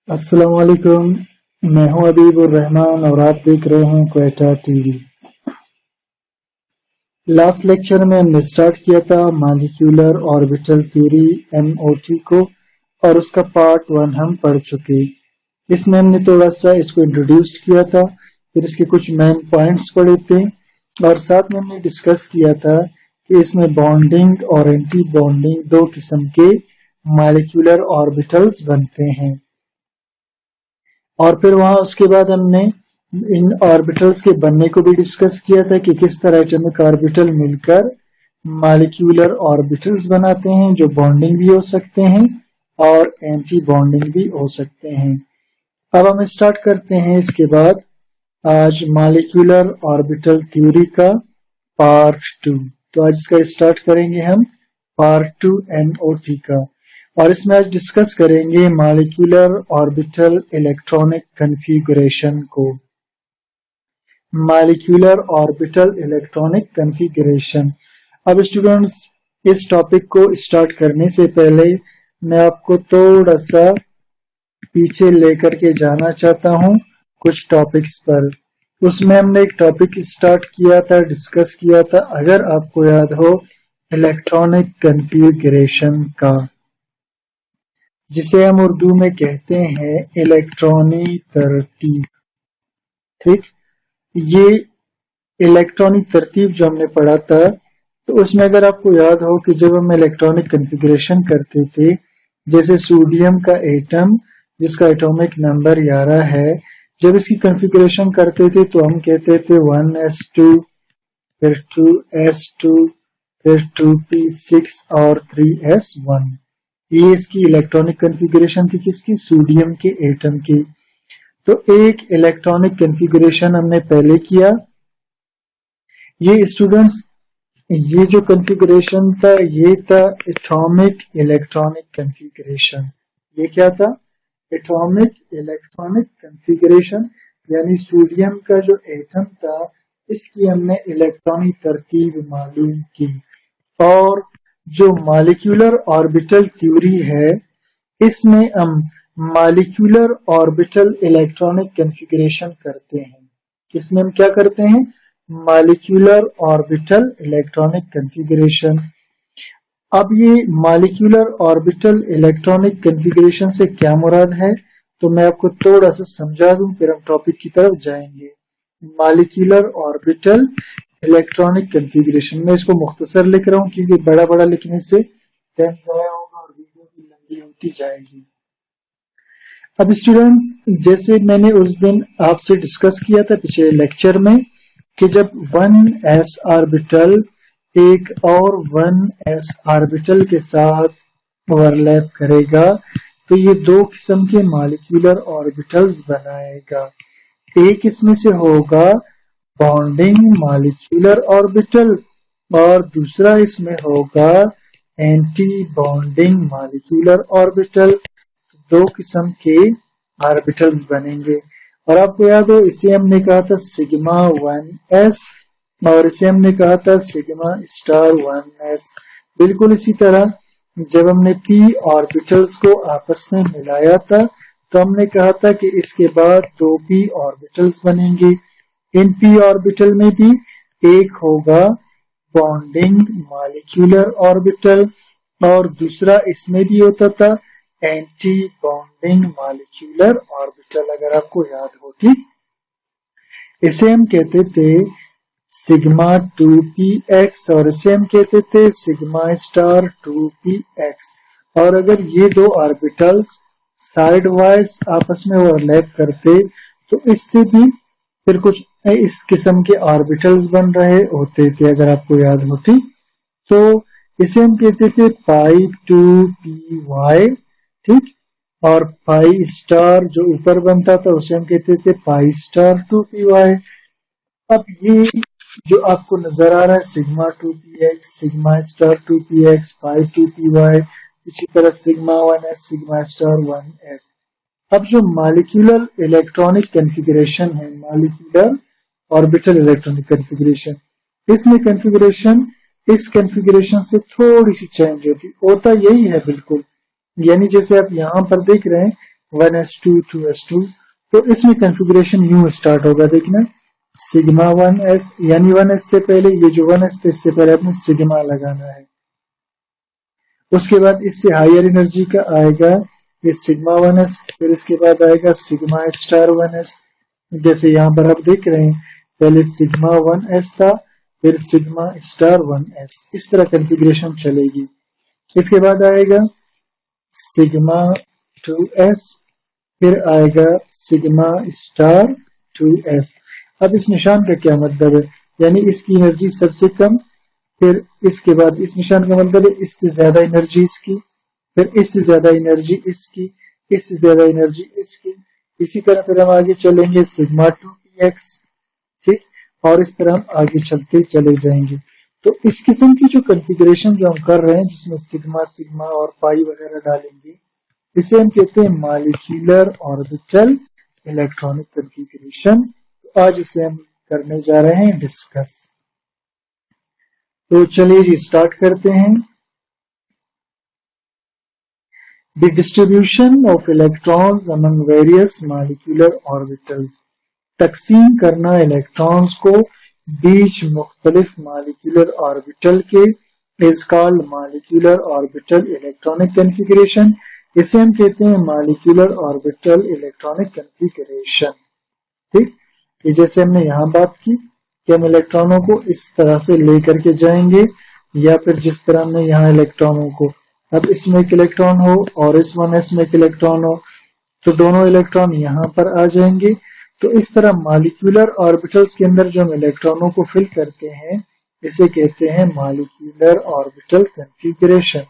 अस्सलाम वालेकुम। मैं हूं अबीबुर रहमान और आप देख रहे हैं क्वेटा टीवी। लास्ट लेक्चर में हमने स्टार्ट किया था मॉलिक्यूलर ऑर्बिटल थ्योरी एमओटी को और उसका पार्ट 1 हम पढ़ चुके। इसमें हमने थोड़ा सा इसको इंट्रोड्यूस किया था, फिर इसके कुछ मेन पॉइंट्स पढ़े थे और साथ में हमने डिस्कस किया था कि इसमें बॉन्डिंग और एंटी बॉन्डिंग दो किस्म के मॉलिक्यूलर ऑर्बिटल्स बनते हैं। और फिर वहां उसके बाद हमने इन ऑर्बिटल्स के बनने को भी डिस्कस किया था कि किस तरह एटॉमिक ऑर्बिटल मिलकर मॉलिक्यूलर ऑर्बिटल्स बनाते हैं जो बॉन्डिंग भी हो सकते हैं और एंटी बॉन्डिंग भी हो सकते हैं। अब हम स्टार्ट करते हैं इसके बाद आज मॉलिक्यूलर ऑर्बिटल थ्योरी का पार्ट 2। तो आज इसका स्टार्ट करेंगे हम पार्ट 2 एमओटी का और इसमें आज डिस्कस करेंगे मॉलिक्यूलर ऑर्बिटल इलेक्ट्रॉनिक कॉन्फ़िगरेशन को। Molecular orbital electronic configuration. अब स्टूडेंट्स, इस टॉपिक को स्टार्ट करने से पहले मैं आपको थोड़ा सा पीछे लेकर के जाना चाहता हूं कुछ टॉपिक्स पर। उसमें हमने एक टॉपिक स्टार्ट किया था, डिस्कस किया था, अगर आपको याद हो, इलेक्ट्रॉनिक कॉन्फ़िगरेशन का, जिसे हम उर्दू में कहते हैं इलेक्ट्रॉनिक तरतीब। ठीक, ये इलेक्ट्रॉनिक तरतीब जो हमने पढ़ा था, तो उसमें अगर आपको याद हो कि जब हम इलेक्ट्रॉनिक कॉन्फ़िगरेशन करते थे, जैसे सोडियम का एटम जिसका एटॉमिक नंबर 11 है, जब इसकी कॉन्फ़िगरेशन करते थे तो हम कहते थे 1s2, फिर 2s2, फिर 2p6 और 3s1। ये इसकी इलेक्ट्रॉनिक कॉन्फ़िगरेशन थी किसकी? सोडियम के एटम की। तो एक इलेक्ट्रॉनिक कॉन्फ़िगरेशन हमने पहले किया। ये स्टूडेंट्स, ये जो कॉन्फ़िगरेशन था ये था एटॉमिक इलेक्ट्रॉनिक कॉन्फ़िगरेशन। ये क्या था? एटॉमिक इलेक्ट्रॉनिक कॉन्फ़िगरेशन, यानी सोडियम का जो एटम था इसकी हमने इलेक्ट्रॉनिक तरतीब मालूम की। और जो मॉलिक्यूलर ऑर्बिटल थ्योरी है, इसमें हम मॉलिक्यूलर ऑर्बिटल इलेक्ट्रॉनिक कॉन्फ़िगरेशन करते हैं। किसमें हम क्या करते हैं? Molecular orbital electronic configuration. अब ये मॉलिक्यूलर ऑर्बिटल इलेक्ट्रॉनिक कॉन्फ़िगरेशन से क्या मुराद है, तो मैं आपको थोड़ा सा समझा दूं, फिर हम टॉपिक की तरफ जाएंगे। मॉलिक्यूलर ऑर्बिटल इलेक्ट्रॉनिक कॉन्फ़िगरेशन, में इसको मुख्तसर लिख रहा हूं क्योंकि बड़ा बड़ा लिखने से टाइम ज़ाया होगा और वीडियो भी लंबी होती जाएगी। अब स्टूडेंट्स, जैसे मैंने उस दिन आपसे डिस्कस किया था पिछले लेक्चर में कि जब 1s ऑर्बिटल एक और 1s ऑर्बिटल के साथ ओवरलैप करेगा तो ये दो किस्म के मॉलिक्यूलर ऑर्बिटल्स बनाएगा। एक इसमें से होगा बॉन्डिंग मॉलिक्यूलर ऑर्बिटल और दूसरा इसमें होगा एंटी बॉन्डिंग मॉलिक्यूलर ऑर्बिटल। दो किस्म के ऑर्बिटल्स बनेंगे। और आपको याद हो, इसे हमने कहा था सिग्मा 1s और इसे हमने कहा था सिग्मा स्टार 1s। बिल्कुल इसी तरह जब हमने p ऑर्बिटल्स को आपस में मिलाया था तो हमने कहा था कि इसके बाद दो p ऑर्बिटल्स बनेंगे। इन p ऑर्बिटल में भी एक होगा बॉन्डिंग मॉलिक्यूलर ऑर्बिटल और दूसरा इसमें भी होता था एंटी बॉन्डिंग मॉलिक्यूलर ऑर्बिटल, अगर आपको याद हो। ठीक, इसे हम कहते थे सिग्मा 2px और इसे हम कहते थे सिग्मा स्टार 2px। और अगर ये दो ऑर्बिटल्स साइड वाइज आपस में ओवरलैप करते तो इससे भी फिर कुछ इस किस्म के ऑर्बिटल्स बन रहे होते थे, अगर आपको याद हो। ठीक, तो इसे हम कहते थे पाई 2py। ठीक, और पाई स्टार जो ऊपर बनता था उसे हम कहते थे पाई स्टार 2py। अब ये जो आपको नजर आ रहा है sigma 2px, sigma star 2px, पाई 2py, इसी तरह sigma 1s, sigma star 1s। अब जो मॉलिक्यूलर इलेक्ट्रॉनिक कॉन्फ़िगरेशन है, मॉलिक्यूलर ऑर्बिटल इलेक्ट्रॉनिक कॉन्फ़िगरेशन, इसमें कॉन्फ़िगरेशन इस कॉन्फ़िगरेशन से थोड़ी सी चेंज होती, होता यही है बिल्कुल। यानी जैसे आप यहां पर देख रहे हैं 1s2 2s2, तो इसमें कंफिग्रेशन यूं स्टार्ट होगा, देखना सिग्मा 1s, यानी 1s से पहले ये जो 1s थे इससे पहले अपने सिग्मा लगाना है। उसके बाद इससे हायर एनर्जी का आएगा ये सिग्मा 1s, फिर इसके बाद आएगा सिग्मा स्टार 1s, जैसे यहाँ पर आप देख रहे हैं पहले सिग्मा 1s था, फिर सिग्मा स्टार 1s, इस तरह कंफिग्रेशन चलेगी। इसके बाद आएगा सिग्मा 2s, फिर आएगा सिग्मा स्टार 2s। अब इस निशान का क्या मतलब है, यानी इसकी एनर्जी सबसे कम, फिर इसके बाद इस निशान का मतलब है इससे ज्यादा एनर्जी इसकी, फिर इससे ज्यादा एनर्जी इसकी, इससे ज्यादा एनर्जी इसकी, इसी तरह फिर हम आगे चलेंगे सिग्मा 2px, ठीक, और इस तरह हम आगे चलते चले जाएंगे। तो इस किस्म की जो कॉन्फ़िगरेशन जो हम कर रहे हैं जिसमें सिग्मा सिग्मा और पाई वगैरह डालेंगे, इसे हम कहते हैं मॉलिक्यूलर ऑर्बिटल इलेक्ट्रॉनिक कॉन्फ़िगरेशन। तो आज इसे हम करने जा रहे हैं डिस्कस। तो चलिए जी स्टार्ट करते हैं। The distribution of electrons among various molecular orbitals, तकसीम करना इलेक्ट्रॉन्स को बीच मुख्तलिफ मॉलिक्यूलर ऑर्बिटल के is called molecular orbital electronic configuration. इसे हम कहते हैं मॉलिक्यूलर ऑर्बिटल इलेक्ट्रॉनिक कॉन्फ़िगरेशन। ठीक, ये जैसे हमने यहाँ बात की कि हम इलेक्ट्रॉनों को इस तरह से लेकर के जाएंगे, या फिर जिस तरह हमने यहाँ इलेक्ट्रॉनों को, अब इसमें एक इलेक्ट्रॉन हो और इस 1s में एक इलेक्ट्रॉन हो, तो दोनों इलेक्ट्रॉन यहाँ पर आ जाएंगे। तो इस तरह मॉलिक्यूलर ऑर्बिटल्स के अंदर जो हम इलेक्ट्रॉनों को फिल करते हैं इसे कहते हैं molecular orbital configuration.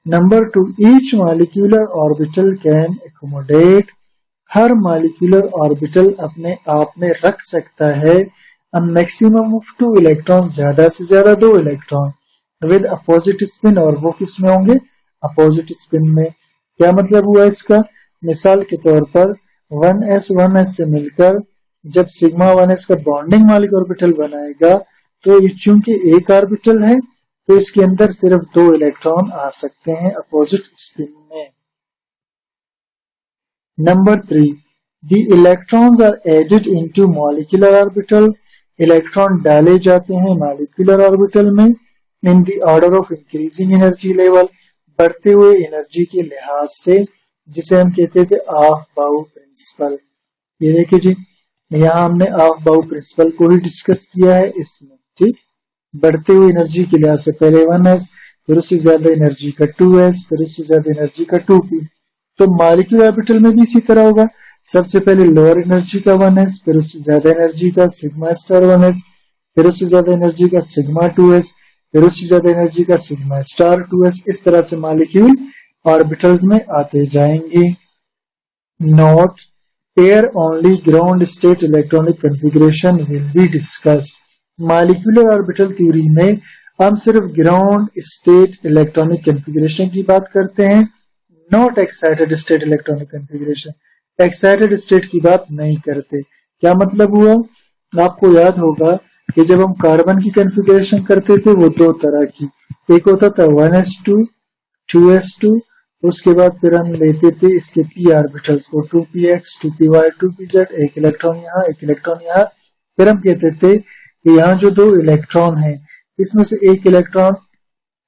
Number 2, each molecular orbital can accommodate, her molecular orbital अपने आप में रख सकता है अ मैक्सिमम ऑफ 2 इलेक्ट्रॉन, ज्यादा से ज्यादा 2 इलेक्ट्रॉन विद अपोजिट स्पिन, और वो किस में होंगे, अपोजिट स्पिन में। क्या मतलब हुआ इसका, मिसाल के तौर पर 1s से मिलकर जब सिग्मा 1s का बॉन्डिंग वाली ऑर्बिटल बनाएगा, तो चूंकि एक ऑर्बिटल है तो इसके अंदर सिर्फ 2 इलेक्ट्रॉन आ सकते हैं अपोजिट स्पिन में। Number 3, the electrons are added into molecular orbitals, electron डाले जाते हैं मॉलिक्यूलर ऑर्बिटल में in the order of increasing energy level, बढ़ते हुए एनर्जी के लिहाज से, जिसे हम कहते थे ऑफ बाउ प्रिंसिपल। ये देखिए जी, यहाँ हमने ऑफ बाउ प्रिंसिपल को ही डिस्कस किया है इसमें। ठीक, बढ़ते हुए एनर्जी के लिहाज से पहले 1s, फिर उससे ज्यादा एनर्जी का 2s, फिर उससे ज्यादा एनर्जी का 2p। तो मॉलिक्यूलर ऑर्बिटल में भी इसी तरह होगा, सबसे पहले लोअर एनर्जी का 1s, फिर उससे ज्यादा एनर्जी का सिग्मा स्टार 1s, फिर उससे ज्यादा एनर्जी का सिग्मा 2s, फिर उससे ज्यादा एनर्जी का सिग्मा स्टार 2s। इस तरह से मॉलिक्यूल ऑर्बिटल्स में आते जाएंगे। Note, pair only ground state electronic configuration will be discussed. Molecular orbital theory में हम सिर्फ ग्राउंड स्टेट इलेक्ट्रॉनिक कॉन्फ़िगरेशन की बात करते हैं, not excited state electronic configuration. Excited state की बात नहीं करते। क्या मतलब हुआ, आपको याद होगा कि जब हम कार्बन की कॉन्फ़िगरेशन करते थे वो 2 तरह की, एक होता था 1s2 2s2, उसके बाद फिर हम लेते थे इसके p ऑर्बिटल्स को 2px 2py 2pz, एक इलेक्ट्रॉन यहाँ एक इलेक्ट्रॉन यहाँ। फिर हम कहते थे कि यहाँ जो 2 इलेक्ट्रॉन हैं इसमें से एक इलेक्ट्रॉन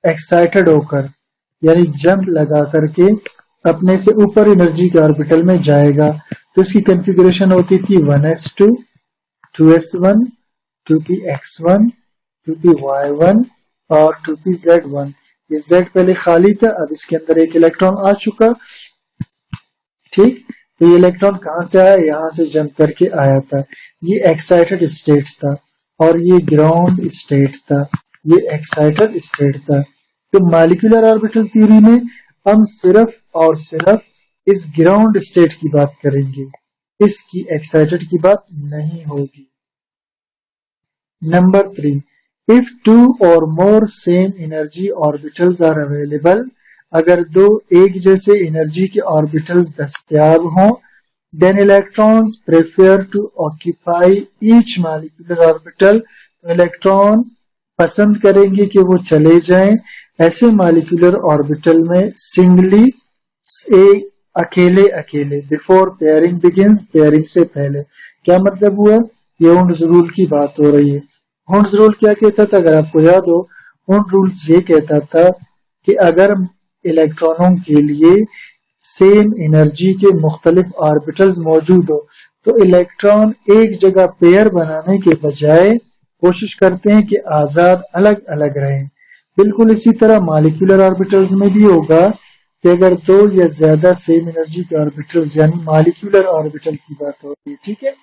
एक्साइटेड होकर यानी जंप लगा करके अपने से ऊपर एनर्जी के ऑर्बिटल में जाएगा, तो इसकी कॉन्फ़िगरेशन होती थी 1s2 2s1 2px1 2py1 और 2pz1। ये z पहले खाली था, अब इसके अंदर एक इलेक्ट्रॉन आ चुका। ठीक, तो ये इलेक्ट्रॉन कहां से आया, यहां से जंप करके आया था। ये एक्साइटेड स्टेट था और ये ग्राउंड स्टेट था, ये एक्साइटेड स्टेट था। तो मॉलिक्यूलर ऑर्बिटल थ्योरी में हम सिर्फ और सिर्फ इस ग्राउंड स्टेट की बात करेंगे, इसकी एक्साइटेड की बात नहीं होगी। Number 3, if 2 or more same energy orbitals are available, अगर 2 एक जैसे एनर्जी के ऑर्बिटल्स दस्तयाब हों, then electrons prefer to occupy each molecular orbital, तो इलेक्ट्रॉन पसंद करेंगे कि वो चले जाएं ऐसे मॉलिक्यूलर ऑर्बिटल में सिंगली, अकेले अकेले, बिफोर पेयरिंग बिगिंस, पेयरिंग से पहले। क्या मतलब हुआ? ये हुंड्स रूल की बात हो रही है। हुंड्स रूल क्या कहता था? अगर आपको याद हो, हुंड रूल्स ये कहता था कि अगर इलेक्ट्रॉनों के लिए सेम एनर्जी के मुख्तलिफ ऑर्बिटल्स मौजूद हो तो इलेक्ट्रॉन एक जगह पेयर बनाने के बजाय कोशिश करते हैं कि आजाद अलग अलग रहें। बिल्कुल इसी तरह मॉलिक्यूलर ऑर्बिटल्स में भी होगा कि अगर दो या ज्यादा सेम एनर्जी के ऑर्बिटल्स यानी मॉलिक्यूलर ऑर्बिटल की बात हो रही है, ठीक है,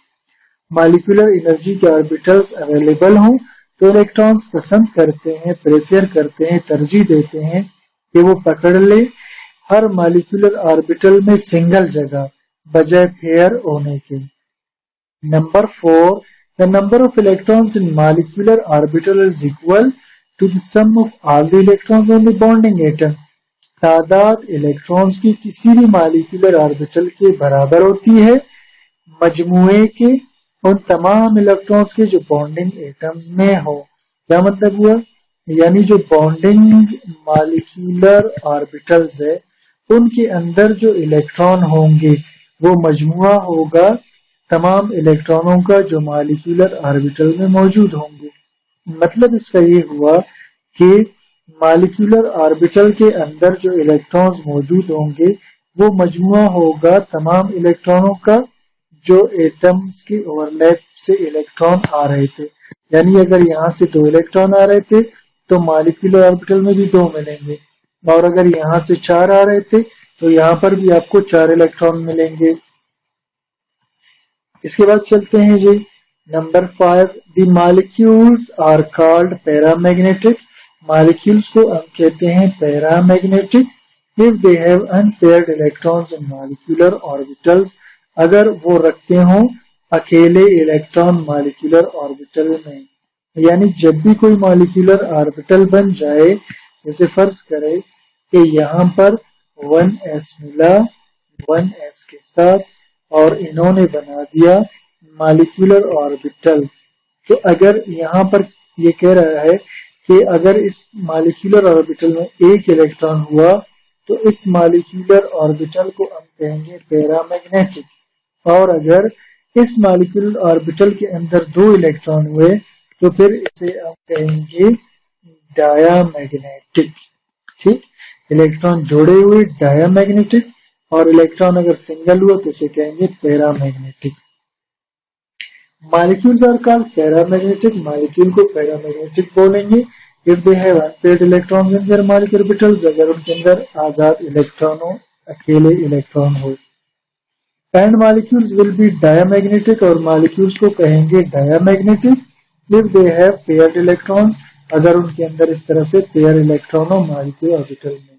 मॉलिक्यूलर एनर्जी के ऑर्बिटल्स अवेलेबल हों तो इलेक्ट्रॉन्स पसंद करते हैं, प्रेफर करते हैं, तरजीह देते हैं कि वो पकड़ ले हर मॉलिक्यूलर ऑर्बिटल में सिंगल जगह बजाय पेयर होने के। Number 4, the number of electrons in molecular orbital is equal to the sum of all the electrons on the bonding atom. तादाद इलेक्ट्रॉन्स की किसी भी मॉलिक्यूलर ऑर्बिटल के बराबर होती है मजमूए के उन तमाम इलेक्ट्रॉन्स के जो बॉन्डिंग एटम्स में हो। क्या मतलब हुआ? यानी जो बॉन्डिंग मॉलिक्यूलर ऑर्बिटल्स है उनके अंदर जो इलेक्ट्रॉन होंगे वो मजमुआ होगा तमाम इलेक्ट्रॉनों का जो मॉलिक्यूलर ऑर्बिटल में मौजूद होंगे। मतलब इसका ये हुआ कि मॉलिक्यूलर ऑर्बिटल के अंदर जो इलेक्ट्रॉन्स मौजूद होंगे वो मजमुआ होगा तमाम इलेक्ट्रॉनों का जो एटम्स की ओवरलैप से इलेक्ट्रॉन आ रहे थे। यानी अगर यहाँ से 2 इलेक्ट्रॉन आ रहे थे तो मॉलिक्यूलर ऑर्बिटल में भी 2 मिलेंगे, और अगर यहाँ से 4 आ रहे थे तो यहाँ पर भी आपको 4 इलेक्ट्रॉन मिलेंगे। इसके बाद चलते हैं जी number 5, the molecules are called paramagnetic. Molecules को हम कहते हैं paramagnetic if they have unpaired electrons in molecular orbitals, अगर वो रखते हों अकेले इलेक्ट्रॉन मॉलिक्यूलर ऑर्बिटल में। यानी जब भी कोई मॉलिक्यूलर ऑर्बिटल बन जाए, जैसे फर्ज करें कि यहाँ पर 1s मिला 1s के साथ और इन्होंने बना दिया मॉलिक्यूलर ऑर्बिटल, तो अगर यहाँ पर ये कह रहा है कि अगर इस मॉलिक्यूलर ऑर्बिटल में एक इलेक्ट्रॉन हुआ तो इस मॉलिक्यूलर ऑर्बिटल को हम कहेंगे पैरामैग्नेटिक, और अगर इस मॉलिक्यूलर ऑर्बिटल के अंदर 2 इलेक्ट्रॉन हुए तो फिर इसे हम कहेंगे डायामैग्नेटिक। ठीक, इलेक्ट्रॉन जोड़े हुए डायामैग्नेटिक, और इलेक्ट्रॉन अगर सिंगल हुआ तो इसे कहेंगे paramagnetic. Molecules are called paramagnetic, molecule को पैरामैग्नेटिक बोलेंगे if they have unpaired electrons in their molecular orbitals, अगर उनके अंदर आजाद इलेक्ट्रॉन हो, अकेले इलेक्ट्रॉन हो। And molecules will be diamagnetic, और मॉलिक्यूल्स को कहेंगे diamagnetic if they have paired electron, अगर उनके अंदर इस तरह से पेयर इलेक्ट्रॉन हो मॉलिक्यूलर ऑर्बिटल में।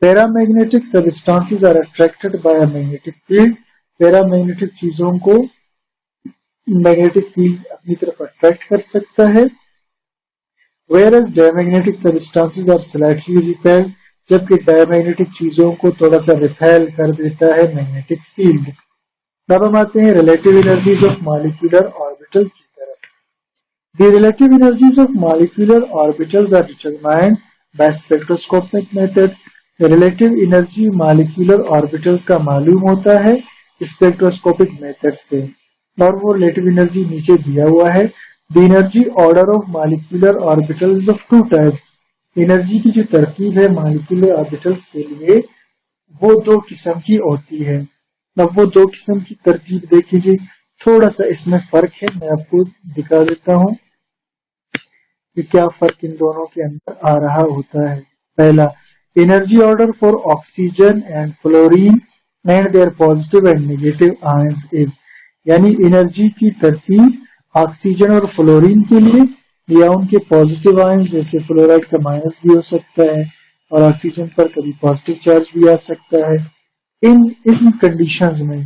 Paramagnetic substances are attracted by a magnetic field, paramagnetic चीजों को मैग्नेटिक फील्ड अपनी तरफ अट्रैक्ट कर सकता है। Whereas diamagnetic substances are slightly repelled, जबकि डायमैग्नेटिक चीजों को थोड़ा सा रिपेल कर देता है मैग्नेटिक फील्ड। तब हम आते हैं relative energies of molecular orbital की तरफ। The relative energies of molecular orbitals are determined by spectroscopic method. Relative energy molecular orbitals का मालूम होता है स्पेक्ट्रोस्कोपिक मेथड से, और वो रिलेटिव एनर्जी नीचे दिया हुआ है। The energy order of molecular orbitals is of 2 types. Energy की जो तरतीब है मॉलिक्यूलर ऑर्बिटल्स के लिए वो 2 किस्म की होती है। अब वो 2 किस्म की तरतीब देख लीजिए, थोड़ा सा इसमें फर्क है, मैं आपको दिखा देता हूं कि क्या फर्क इन दोनों के अंदर आ रहा होता है। पहला, energy order for oxygen and fluorine and their positive and negative ions is, यानी एनर्जी की तरतीब ऑक्सीजन और फ्लोरीन के लिए या उनके पॉजिटिव आयंस, जैसे फ्लोराइड का माइनस भी हो सकता है और ऑक्सीजन पर कभी पॉजिटिव चार्ज भी आ सकता है। इन कंडीशंस में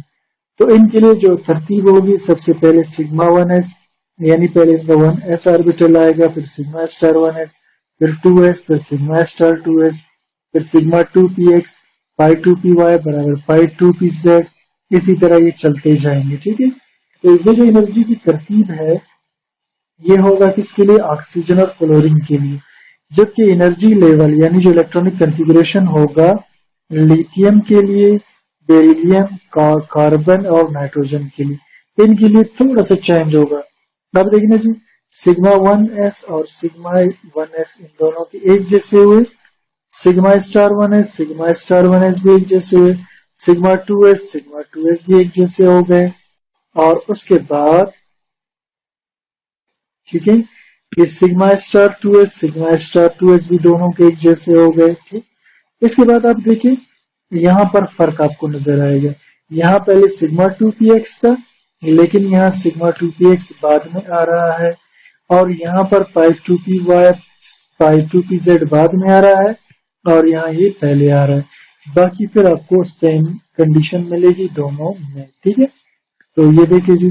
तो इनके लिए जो तरतीब होगी, सबसे पहले सिग्मा 1s, यानी पहले इनका 1s ऑर्बिटल आएगा, फिर सिग्मा स्टार 1s, फिर 2s, फिर सिग्मा स्टार 2s, फिर सिग्मा 2px, पाई 2py बराबर पाई 2pz, इसी तरह ये चलते जाएंगे। ठीक है, तो ये जो एनर्जी की तरतीब है ये होगा किसके लिए? ऑक्सीजन और फ्लोरीन के लिए। जबकि एनर्जी लेवल यानी जो इलेक्ट्रॉनिक कॉन्फ़िगरेशन होगा लिथियम के लिए, बेरिलियम का कार्बन और नाइट्रोजन के लिए, इनके लिए थोड़ा सा चेंज होगा। अब देखना जी, सिग्मा 1s और सिग्मा 1s इन दोनों के एक जैसे हुए, sigma star 1s sigma star 1s भी एक जैसे हुए, सिग्मा 2s भी एक जैसे हो गए। और उसके बाद ठीक है, ये सिग्मा स्टार 2s भी दोनों के एक जैसे हो गए। ठीक, इसके बाद आप देखिए यहाँ पर फर्क आपको नजर आएगा। यहाँ पहले सिग्मा 2px था, लेकिन यहाँ सिग्मा 2px बाद में आ रहा है, और यहाँ पर पाई 2py पाई 2pz बाद में आ रहा है, और यहाँ ये पहले आ रहा है। बाकी फिर आपको सेम कंडीशन मिलेगी दोनों में। ठीक है, तो ये देखिए जी,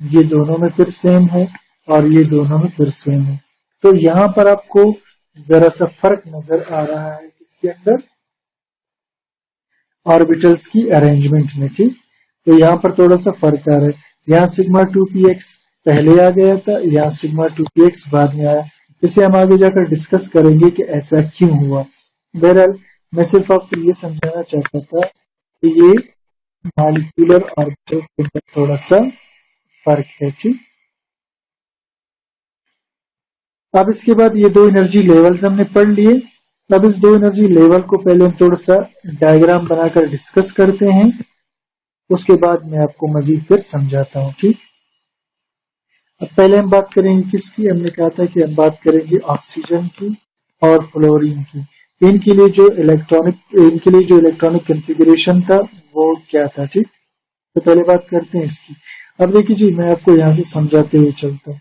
ये दोनों में फिर सेम है और ये दोनों में फिर सेम है। तो यहाँ पर आपको जरा सा फर्क नजर आ रहा है इसके अंदर ऑर्बिटल्स की अरेंजमेंट में। ठीक, तो यहाँ पर थोड़ा सा फर्क आ रहा है। यहाँ सिग्मा 2px पहले आ गया था, यहाँ सिग्मा 2px बाद में आया। इसे हम आगे जाकर डिस्कस करेंगे कि ऐसा क्यों हुआ। बहरहाल मैं सिर्फ आपको ये समझाना चाहता था कि ये मॉलिक्यूलर ऑर्बिटल्स के अंदर थोड़ा सा फर्क है। ठीक, अब इसके बाद ये दो एनर्जी लेवल्स हमने पढ़ लिए। अब इस दो एनर्जी लेवल को पहले हम थोड़ा सा डायग्राम बनाकर डिस्कस करते हैं, उसके बाद मैं आपको मजीद फिर समझाता हूँ। ठीक, अब पहले हम बात करेंगे किसकी, हमने कहा था कि हम बात करेंगे ऑक्सीजन की और फ्लोरीन की। इनके लिए जो इलेक्ट्रॉनिक कॉन्फ़िगरेशन था वो क्या था। ठीक, तो पहले बात करते हैं इसकी। अब देखिए जी, मैं आपको यहाँ से समझाते हुए चलता हूँ।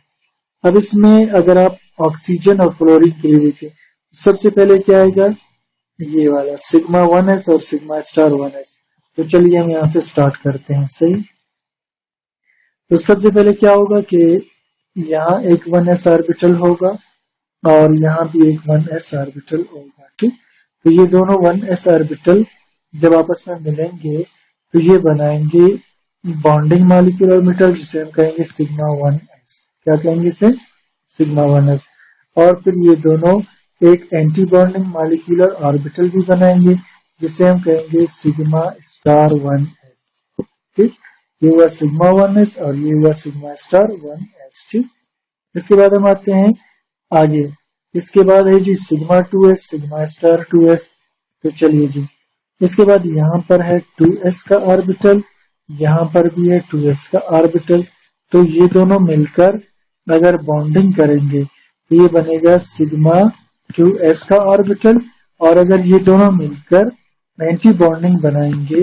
अब इसमें अगर आप ऑक्सीजन और फ्लोरीन के लिए देखें, सबसे पहले क्या आएगा, ये वाला सिग्मा 1s और सिग्मा स्टार 1s। तो चलिए हम यहाँ से स्टार्ट करते हैं। सही, तो सबसे पहले क्या होगा कि यहाँ एक 1s ऑर्बिटल होगा और यहाँ भी एक 1s ऑर्बिटल होगा। ठीक, तो ये दोनों 1s ऑर्बिटल जब आपस में मिलेंगे तो ये बनाएंगे बॉन्डिंग मॉलिक्यूल ऑर्बिटल, जिसे हम कहेंगे सिग्मा 1s। क्या कहेंगे इसे, सिग्मा 1s। और फिर ये दोनों एक एंटी बॉन्डिंग मॉलिक्यूलर ऑर्बिटल भी बनाएंगे, जिसे हम कहेंगे सिग्मा स्टार 1s। ठीक, ये हुआ सिग्मा 1s और ये हुआ सिग्मा स्टार 1s। ठीक, इसके बाद हम आते हैं आगे। इसके बाद है जी sigma 2s sigma star 2s। तो चलिए जी, इसके बाद यहाँ पर है 2s का ऑर्बिटल, यहाँ पर भी है 2s का ऑर्बिटल। तो ये दोनों मिलकर अगर बॉन्डिंग करेंगे तो ये बनेगा सिग्मा 2s का ऑर्बिटल, और अगर ये दोनों मिलकर एंटी बॉन्डिंग बनाएंगे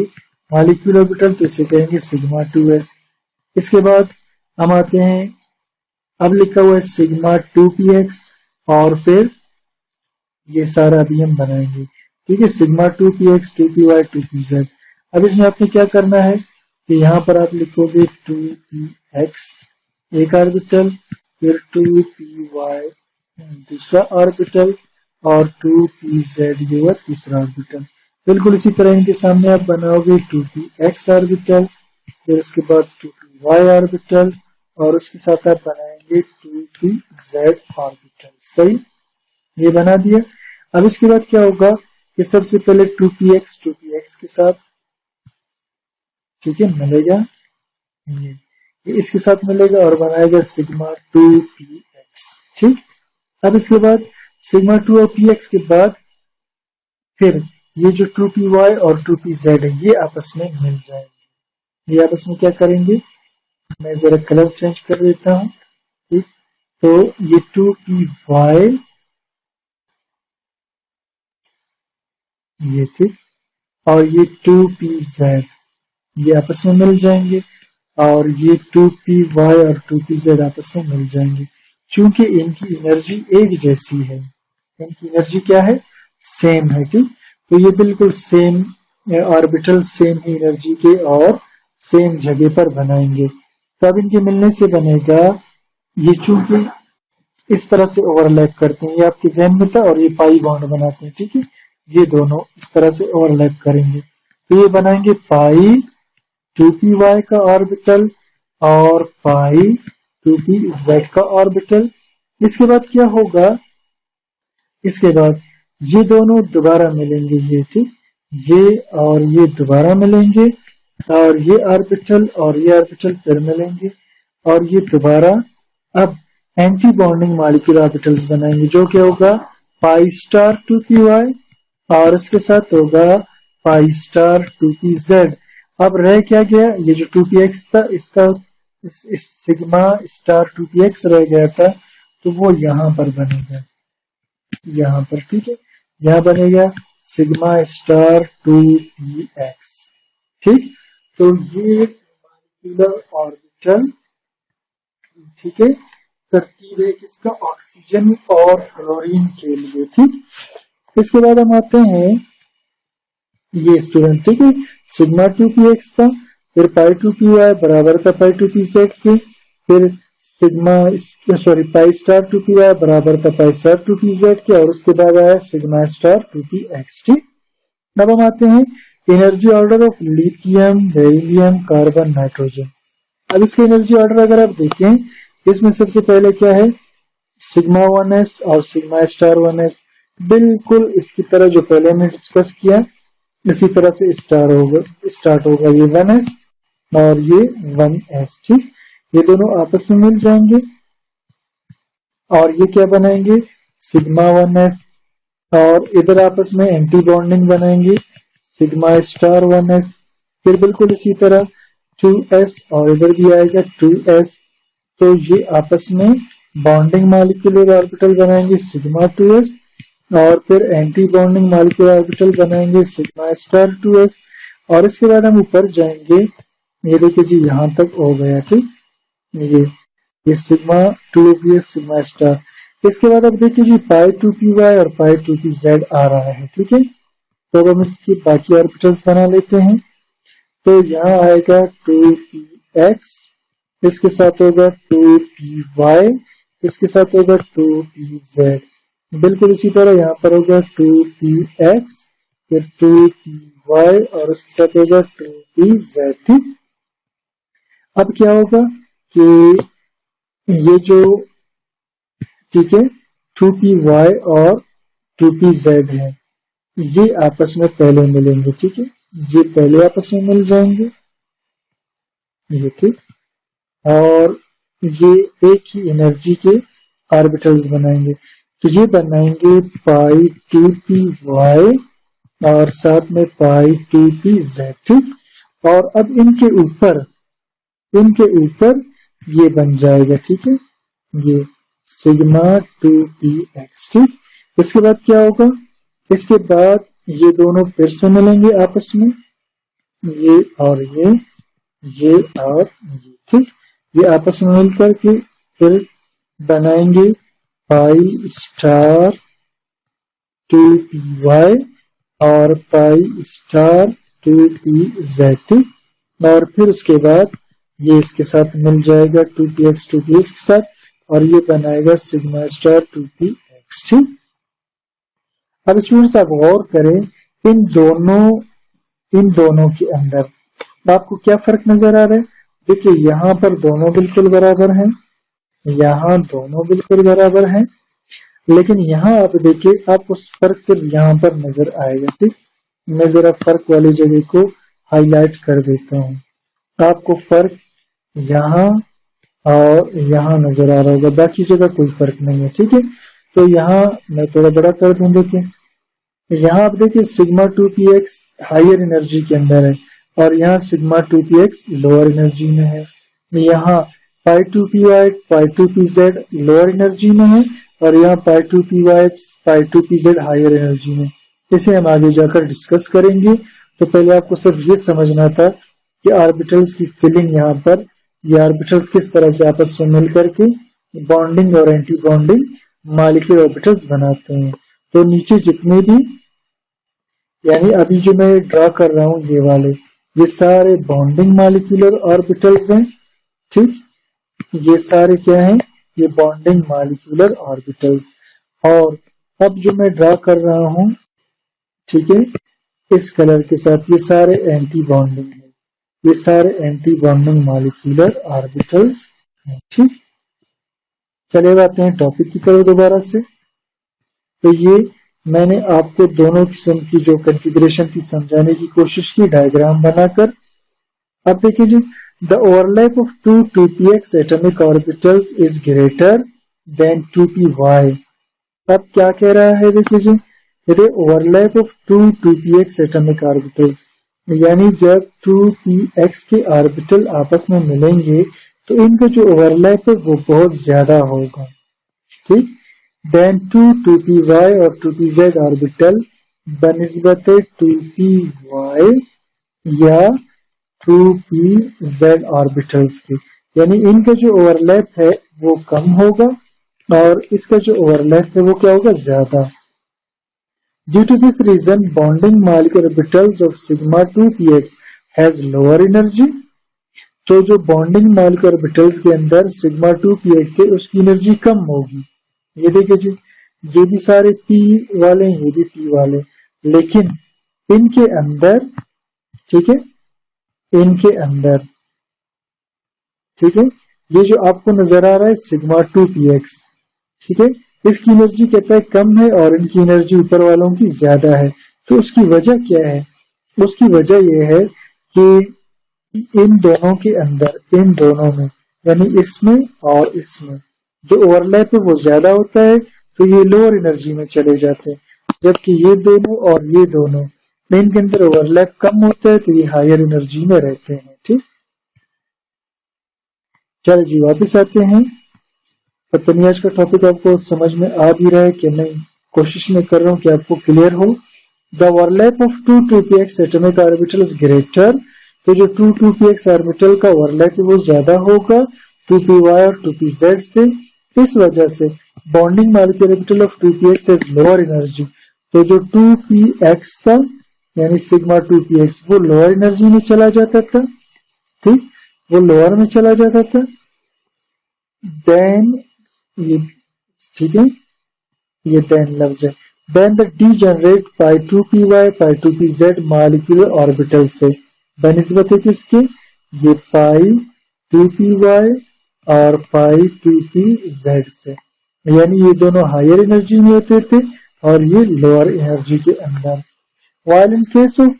मॉलिक्यूल ऑर्बिटल तो इसे कहेंगे सिग्मा 2s। इसके बाद हम आते हैं, अब लिखा हुआ है सिग्मा 2px, और फिर ये सारा अभी हम बनाएंगे। ठीक है, सिग्मा 2px 2py 2pz। अब इसमें आपने क्या करना है कि यहाँ पर आप लिखोगे 2px एक ऑर्बिटल, फिर 2py दूसरा ऑर्बिटल, और 2pz ये हुआ तीसरा ऑर्बिटल। बिल्कुल इसी तरह इनके सामने आप बनाओगे 2px ऑर्बिटल, फिर उसके बाद 2py ऑर्बिटल, और उसके साथ आप बनाएंगे 2pz ऑर्बिटल। सही, ये बना दिया। अब इसके बाद क्या होगा कि सबसे पहले 2px के साथ, ठीक है, मिलेगा ये इसके साथ मिलेगा और बनाएगा सिग्मा 2px। ठीक, अब इसके बाद सिग्मा 2 और px के बाद फिर ये जो 2py और 2pz है ये आपस में मिल जाएंगे। ये आपस में क्या करेंगे, मैं जरा कलर चेंज कर देता हूं। ठीक, तो ये 2py ये, ठीक, और ये 2pz ये आपस में मिल जाएंगे, और ये 2py और 2pz आपस में मिल जाएंगे। चूंकि इनकी एनर्जी एक जैसी है, इनकी एनर्जी क्या है, सेम है। ठीक, तो ये बिल्कुल सेम ऑर्बिटल सेम ही एनर्जी के और सेम जगह पर बनाएंगे। तो अब इनके मिलने से बनेगा, ये चूंकि इस तरह से ओवरलैप करते हैं, ये आपके जहन में था, और ये पाई बॉन्ड बनाते हैं। ठीक है, ये दोनों इस तरह से ओवरलैप करेंगे तो ये बनाएंगे पाई 2py का ऑर्बिटल और पाई 2pz का ऑर्बिटल। इसके बाद क्या होगा, इसके बाद ये दोनों दोबारा मिलेंगे ये। ठीक, ये और ये दोबारा मिलेंगे और ये ऑर्बिटल फिर मिलेंगे और ये दोबारा अब एंटी बॉन्डिंग मॉलिक्यूलर ऑर्बिटल्स बनाएंगे जो क्या होगा पाई स्टार 2p y और इसके साथ होगा पाई स्टार 2p z। अब रह क्या गया ये जो 2px था इसका इस सिग्मा स्टार 2px रह गया था तो वो यहां पर बनेगा यहां पर ठीक है यहां बनेगा सिग्मा स्टार 2px ठीक। तो ये मॉलिक्यूलर ऑर्बिटल ठीक है तरतीब है किसका ऑक्सीजन और क्लोरीन के लिए ठीक। इसके बाद हम आते हैं ये स्टूडेंट ठीक है सिग्मा 2px था फिर पाई 2py बराबर था पाई 2pz के फिर सिग्मा पाई स्टार 2py बराबर था पाई स्टार 2pz के और उसके बाद आया सिग्मा स्टार 2px ठीक। अब हम आते हैं energy order of lithium beryllium carbon nitrogen. अब इसके एनर्जी ऑर्डर अगर आप देखें इसमें सबसे पहले क्या है सिग्मा 1s और सिग्मा स्टार 1s बिल्कुल इसकी तरह जो पहले हमने डिस्कस किया इसी तरह से स्टार्ट होगा ये 1s और ये 1s ठीक। ये दोनों आपस में मिल जाएंगे और ये क्या बनाएंगे सिग्मा 1s और इधर आपस में एंटी बॉन्डिंग बनाएंगे सिग्मा स्टार 1s फिर बिल्कुल इसी तरह 2s और इधर भी आएगा 2s तो ये आपस में बॉन्डिंग मॉलिक्यूलर ऑर्बिटल बनाएंगे सिग्मा 2s और फिर एंटी बॉन्डिंग मॉलिक्यूलर ऑर्बिटल बनाएंगे सिग्मा स्टार 2s और इसके बाद हम ऊपर जाएंगे ये देखिए जी यहां तक हो गया ठीक ये सिग्मा 2s सिग्मा स्टार। इसके बाद अब देखिए जी पाई 2py और पाई 2pz आ रहा है ठीक है। तो अब हम इसकी बाकी ऑर्बिटल्स बना लेते हैं तो यहाँ आएगा 2px इसके साथ होगा 2py इसके साथ होगा 2pz बिल्कुल इसी तरह यहाँ पर होगा 2px फिर 2py और उसके साथ होगा 2pz ठीक। अब क्या होगा कि ये जो ठीक है 2py और 2pz है ये आपस में पहले मिलेंगे ठीक है ये पहले आपस में मिल जाएंगे ये ठीक और ये एक ही एनर्जी के ऑर्बिटल्स बनाएंगे तो ये बनाएंगे पाई 2py और साथ में पाई 2pz ठीक। और अब इनके ऊपर ये बन जाएगा ठीक है ये सिग्मा 2px ठीक। इसके बाद क्या होगा इसके बाद ये दोनों फिर से मिलेंगे आपस में ये और ये और ये ठीक ये आपस में मिलकर के फिर बनाएंगे पाई स्टार 2py और पाई स्टार 2pz ठीक और फिर उसके बाद ये इसके साथ मिल जाएगा 2px के साथ और ये बनाएगा सिग्मा स्टार 2px ठीक। अब स्टूडेंट्स आप गौर करें इन दोनों के अंदर आपको क्या फर्क नजर आ रहा है देखिए यहाँ पर दोनों बिल्कुल बराबर हैं यहाँ दोनों बिल्कुल बराबर हैं लेकिन यहाँ आप देखिए आपको फर्क सिर्फ यहाँ पर नजर आएगा ठीक। मैं जरा फर्क वाली जगह को हाईलाइट कर देता हूँ आपको फर्क यहाँ और यहाँ नजर आ रहा होगा बाकी जगह कोई फर्क नहीं है ठीक है। तो यहाँ मैं थोड़ा बड़ा कर दूं देखिए यहाँ आप देखिए सिग्मा 2px हायर एनर्जी के अंदर है और यहाँ सिग्मा 2px लोअर एनर्जी में है यहाँ पाई 2py pi 2pz lower energy में है और यहाँ पाई 2py pi 2pz higher energy में। इसे हम आगे जाकर डिस्कस करेंगे तो पहले आपको सिर्फ ये समझना था कि ऑर्बिटल्स की फिलिंग यहाँ पर ये ऑर्बिटल्स किस तरह से आपस में मिलकर के बॉन्डिंग और एंटी बॉन्डिंग मॉलिक्यूलर ऑर्बिटल्स बनाते हैं। तो नीचे जितने भी यानी अभी जो मैं ड्रा कर रहा हूँ ये वाले ये सारे बॉन्डिंग मॉलिक्यूलर ऑर्बिटल्स हैं ठीक ये सारे क्या हैं ये बॉन्डिंग मॉलिक्यूलर ऑर्बिटल्स और अब जो मैं ड्रा कर रहा हूँ ठीक है इस कलर के साथ ये सारे एंटी बॉन्डिंग है ये सारे एंटी बॉन्डिंग मॉलिक्यूलर ऑर्बिटल्स हैं ठीक। चले आते हैं टॉपिक की तरफ दोबारा से तो ये मैंने आपको दोनों किस्म की जो कॉन्फ़िगरेशन थी समझाने की कोशिश की डायग्राम बनाकर। अब देखिए जी, the overlap of two 2px atomic orbitals is greater than 2py। अब क्या कह रहा है देखिए जी, यदि overlap of two 2px atomic orbitals, यानी जब 2px के ऑर्बिटल आपस में मिलेंगे तो इनका जो ओवरलैप है वो बहुत ज्यादा होगा, ठीक। देन 2py और 2pz ऑर्बिटल बनिस्बत 2py या 2pz ऑर्बिटल्स के, यानी इनका जो ओवरलैप है वो कम होगा और इसका जो ओवरलैप है वो क्या होगा, ज्यादा। Due to this reason bonding molecular orbitals of sigma 2px has lower energy. तो जो बॉन्डिंग मॉलिक्यूलर ऑर्बिटल्स के अंदर सिग्मा 2px से उसकी एनर्जी कम होगी। ये देखिए जी, ये भी सारे p वाले हैं, ये भी p वाले, लेकिन इनके अंदर, ठीक है, इनके अंदर, ठीक है, ये जो आपको नजर आ रहा है सिग्मा 2px, ठीक है, इसकी एनर्जी कहता है कम है और इनकी एनर्जी ऊपर वालों की ज्यादा है। तो उसकी वजह क्या है? उसकी वजह यह है कि इन दोनों के अंदर, इन दोनों में, यानी इसमें और इसमें जो ओवरलैप है वो ज्यादा होता है, तो ये लोअर एनर्जी में चले जाते हैं, जबकि ये दोनों और ये दोनों में इनके अंदर ओवरलैप कम होता है, तो ये हायर एनर्जी में रहते हैं, ठीक। चलो जी वापिस आते हैं। पता नहीं आज का टॉपिक आपको समझ में आ भी रहा है कि नहीं, कोशिश में कर रहा हूं कि आपको क्लियर हो। The overlap of 2px atomic orbital is greater. तो जो 2px ऑर्बिटल का ओवरलैप है वो ज्यादा होगा 2py और 2pz से। इस वजह से bonding molecular orbital of 2px has lower energy. तो जो 2px था यानी सिग्मा 2px वो लोअर एनर्जी में चला जाता था, ठीक, वो लोअर में चला जाता था। देन ये, ठीक है, ये देन लफ्ज है। Then the degenerate pi 2py pi 2pz molecular orbital से बनिस्बत किसके, ये पाई 2py और पाई 2pz से, यानी ये दोनों हायर एनर्जी में होते थे और ये लोअर एनर्जी के अंदर। While in case of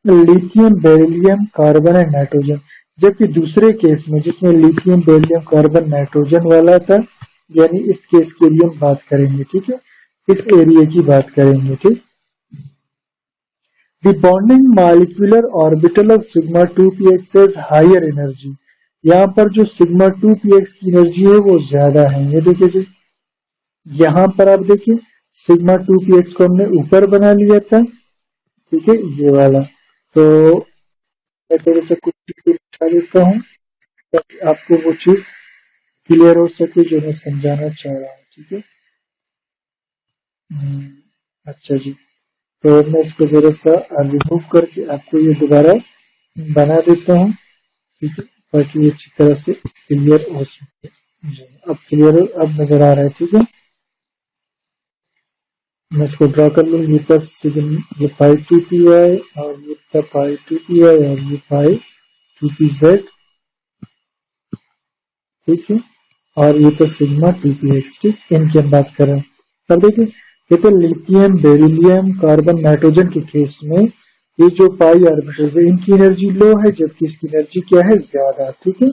lithium, beryllium, carbon and nitrogen, जबकि दूसरे केस में जिसमें लिथियम, बेरिलियम, कार्बन, नाइट्रोजन वाला था, यानी इस केस के लिए हम बात करेंगे, ठीक है, इस एरिया की बात करेंगे, ठीक। The bonding molecular orbital of sigma 2px has higher energy. यहाँ पर जो सिग्मा 2px की एनर्जी है वो ज्यादा है। ये देखिए जी, यहाँ पर आप देखिए सिग्मा 2px को हमने ऊपर बना लिया था, ठीक है, ये वाला। तो मैं थोड़े से कुछ चीजें दिखा देता हूँ ताकि आपको वो चीज क्लियर हो सके जो मैं समझाना चाह रहा हूँ, ठीक है। अच्छा जी, तो मैं इसको जरा सा रिमूव करके आपको ये दोबारा बना देता हूँ, ठीक है, ताकि ये अच्छी तरह से क्लियर हो सके। जी अब क्लियर, अब नजर आ रहा है, ठीक है। मैं इसको ड्रा कर लूँ, ये प्लस ये पाई 2py और ये था पाई 2py और ये पाई 2pz, ठीक है, और ये तो सिग्मा 2px, ठीक, इनकी हम बात कर रहे हैं। अब देखिए, ये तो लिथियम, बेरिलियम, कार्बन, नाइट्रोजन के केस में ये जो पाई ऑर्बिटल्स है इनकी एनर्जी लो है, जबकि इसकी एनर्जी क्या है, ज्यादा, ठीक है।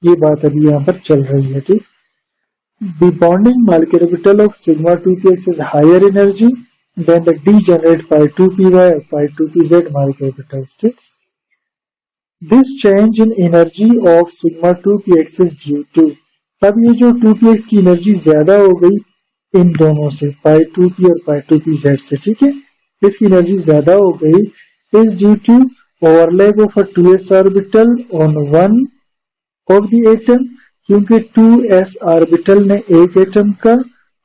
ये बात अभी यहाँ पर चल रही है, ठीक। The bonding molecular orbital of sigma 2px is higher energy than the degenerate pi 2py or pi 2pz molecular orbitals, ठीक। This change in energy of sigma 2px is due to, अब ये जो 2px की energy ज्यादा हो गई इन दोनों से, पाई 2p और पाई 2pz से, ठीक है, इसकी एनर्जी ज्यादा हो गई, is due to overlap of a 2s orbital on one of the atom, क्योंकि 2s ऑर्बिटल ने एक एटम का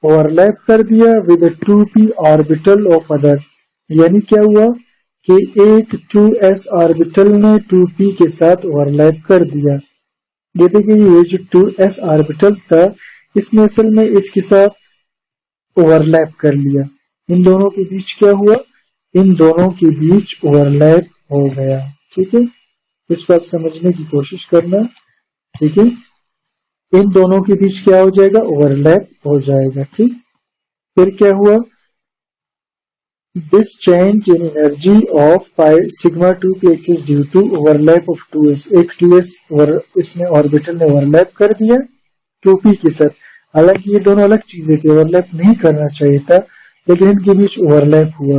ओवरलैप कर दिया with 2p orbital of other. यानी क्या हुआ कि एक 2s ऑर्बिटल ने 2p के साथ ओवरलैप कर दिया। ये देखिए, ये जो 2s ऑर्बिटल था इसने असल में इसके साथ ओवरलैप कर लिया। इन दोनों के बीच क्या हुआ, इन दोनों के बीच ओवरलैप हो गया, ठीक है। इसको आप समझने की कोशिश करना, ठीक है। इन दोनों के बीच क्या हो जाएगा, ओवरलैप हो जाएगा, ठीक। फिर क्या हुआ, this change in energy of sigma 2px is due to overlap of 2s। एक 2s इसने ऑर्बिटल ने ओवरलैप कर दिया 2p के साथ। हालांकि ये दोनों अलग चीजें थी, ओवरलैप नहीं करना चाहिए था, लेकिन इनके बीच ओवरलैप हुआ।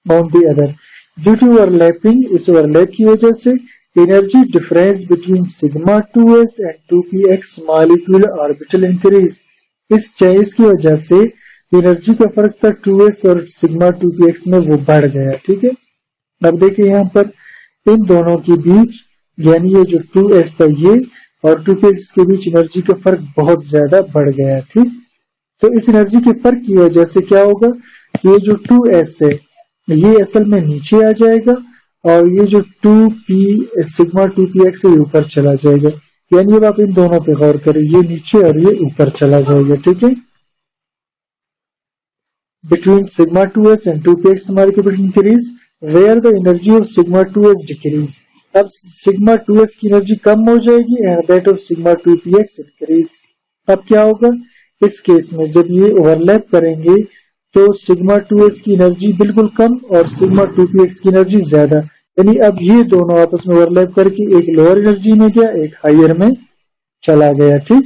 On the other, due to overlapping, इस ओवरलैप की वजह से energy difference between sigma 2s and 2px molecule orbital increase. इस चेंज की वजह से एनर्जी का फर्क था 2s और सिग्मा 2px में, वो बढ़ गया। ठीक है, अब देखिए यहाँ पर इन दोनों के बीच, यानी ये जो 2s था ये और 2px के बीच एनर्जी का फर्क बहुत ज्यादा बढ़ गया। ठीक, तो इस एनर्जी के फर्क की वजह से क्या होगा, ये जो 2s है ये असल में नीचे आ जाएगा और ये जो 2p सिग्मा 2px है ऊपर चला जाएगा। यानी अब आप इन दोनों पे गौर करें, ये नीचे और ये ऊपर चला जाएगा। ठीक है, between sigma 2s and 2px molecule increase where the energy of sigma 2s decrease। अब sigma 2s की एनर्जी कम हो जाएगी and that of sigma 2px increase। अब क्या होगा, इस केस में जब ये ओवरलैप करेंगे तो सिग्मा 2s की एनर्जी बिल्कुल कम और सिग्मा 2px की एनर्जी ज्यादा। यानी अब ये दोनों आपस में ओवरलैप करके एक लोअर एनर्जी में गया, एक हायर में चला गया। ठीक,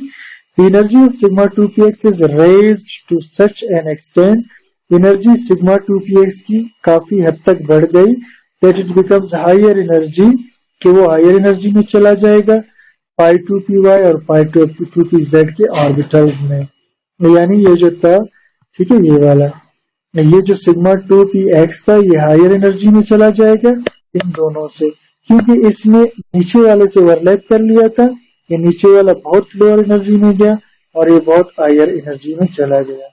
the energy of sigma 2px is raised to such an extent, energy sigma 2px की काफी हद तक बढ़ गई that it becomes higher energy, कि वो हायर एनर्जी में चला जाएगा pi 2py और pi 2pz के ऑर्बिटल्स में। यानी ये जो था, ठीक है, ये वाला, ये जो सिग्मा 2px था ये हायर एनर्जी में चला जाएगा इन दोनों से, क्योंकि इसने नीचे वाले से ओवरलैप कर लिया था। ये नीचे वाला बहुत लोअर एनर्जी में गया और ये बहुत हायर एनर्जी में चला गया।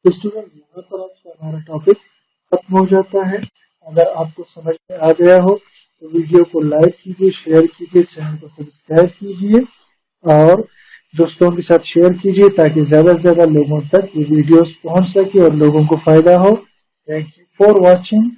तो स्टूडेंट, यहाँ पर आज का हमारा टॉपिक खत्म हो जाता है। अगर आपको समझ में आ गया हो तो वीडियो को लाइक कीजिए, शेयर कीजिए, चैनल को सब्सक्राइब कीजिए और दोस्तों के साथ शेयर कीजिए ताकि ज्यादा से ज्यादा लोगों तक ये वीडियोस पहुंच सके और लोगों को फायदा हो। Thank you for watching.